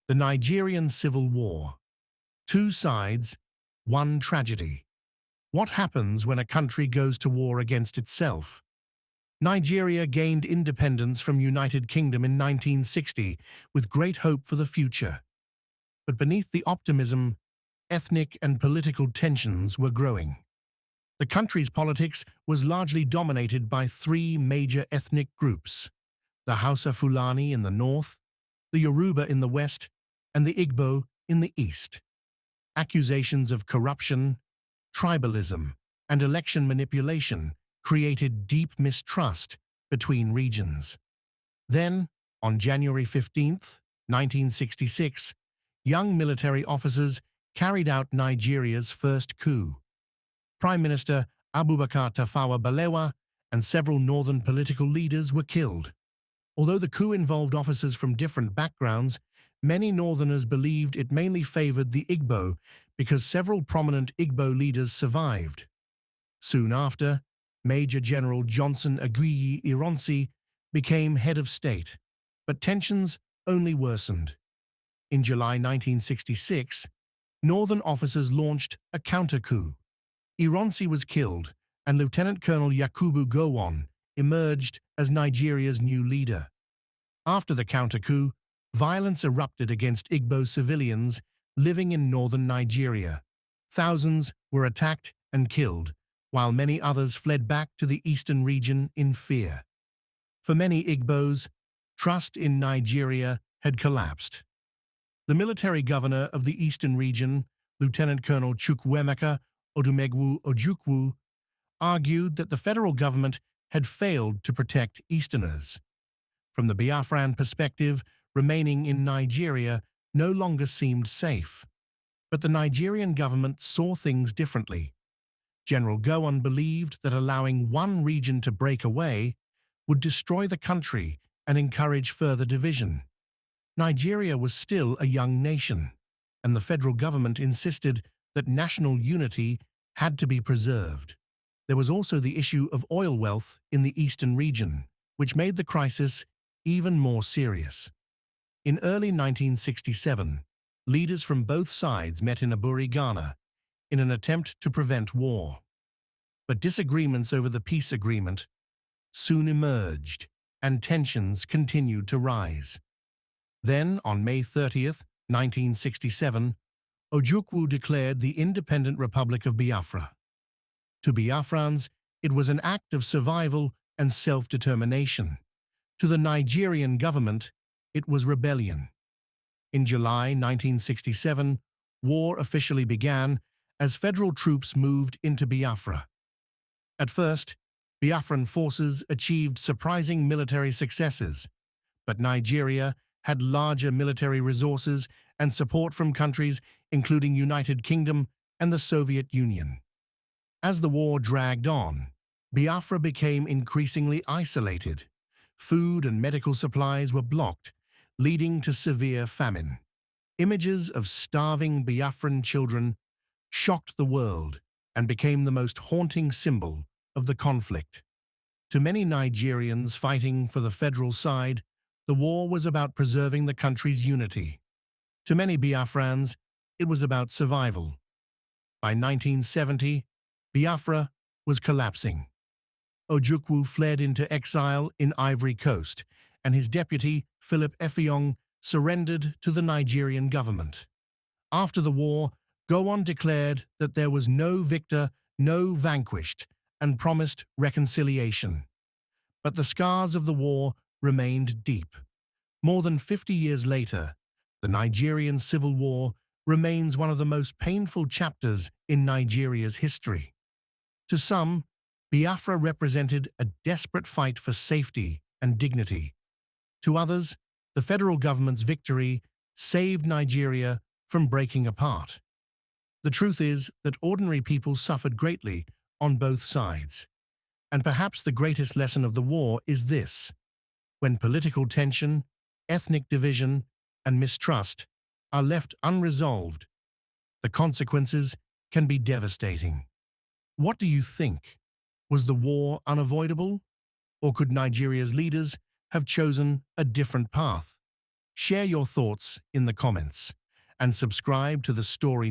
The Nigerian Civil War. Two sides, one tragedy. What happens when a country goes to war against itself? Nigeria gained independence from United Kingdom in 1960 with great hope for the future. But beneath the optimism, ethnic and political tensions were growing. The country's politics was largely dominated by three major ethnic groups: the Hausa Fulani in the north, the Yoruba in the west, and the Igbo in the east. Accusations of corruption, tribalism, and election manipulation created deep mistrust between regions. Then, on January 15, 1966, young military officers carried out Nigeria's first coup. Prime Minister Abubakar Tafawa Balewa and several northern political leaders were killed. Although the coup involved officers from different backgrounds, many northerners believed it mainly favored the Igbo because several prominent Igbo leaders survived. Soon after, Major General Johnson Aguiyi Ironsi became head of state, but tensions only worsened. In July 1966, northern officers launched a counter-coup. Ironsi was killed, and Lieutenant Colonel Yakubu Gowon emerged as Nigeria's new leader. After the counter-coup, violence erupted against Igbo civilians living in northern Nigeria. Thousands were attacked and killed, while many others fled back to the eastern region in fear. For many Igbos, trust in Nigeria had collapsed. The military governor of the eastern region, Lieutenant Colonel Chukwuemeka Odumegwu Ojukwu, argued that the federal government had failed to protect Easterners. From the Biafran perspective, remaining in Nigeria no longer seemed safe. But the Nigerian government saw things differently. General Gowon believed that allowing one region to break away would destroy the country and encourage further division. Nigeria was still a young nation, and the federal government insisted that national unity had to be preserved. There was also the issue of oil wealth in the eastern region, which made the crisis even more serious. In early 1967, leaders from both sides met in Aburi, Ghana, in an attempt to prevent war. But disagreements over the peace agreement soon emerged, and tensions continued to rise. Then, on May 30, 1967, Ojukwu declared the independent Republic of Biafra. To Biafrans, it was an act of survival and self-determination. To the Nigerian government, it was rebellion. In July 1967, war officially began as federal troops moved into Biafra. At first, Biafran forces achieved surprising military successes, but Nigeria had larger military resources and support from countries including United Kingdom and the Soviet Union. As the war dragged on, Biafra became increasingly isolated. Food and medical supplies were blocked, leading to severe famine. Images of starving Biafran children shocked the world and became the most haunting symbol of the conflict. To many Nigerians fighting for the federal side, the war was about preserving the country's unity. To many Biafrans, it was about survival. By 1970, Biafra was collapsing. Ojukwu fled into exile in Ivory Coast, and his deputy, Philip Effiong, surrendered to the Nigerian government. After the war, Gowon declared that there was no victor, no vanquished, and promised reconciliation. But the scars of the war remained deep. More than 50 years later, the Nigerian Civil War remains one of the most painful chapters in Nigeria's history. To some, Biafra represented a desperate fight for safety and dignity. To others, the federal government's victory saved Nigeria from breaking apart. The truth is that ordinary people suffered greatly on both sides. And perhaps the greatest lesson of the war is this: when political tension, ethnic division, and mistrust are left unresolved, the consequences can be devastating. What do you think? Was the war unavoidable? Or could Nigeria's leaders have chosen a different path? Share your thoughts in the comments and subscribe to the story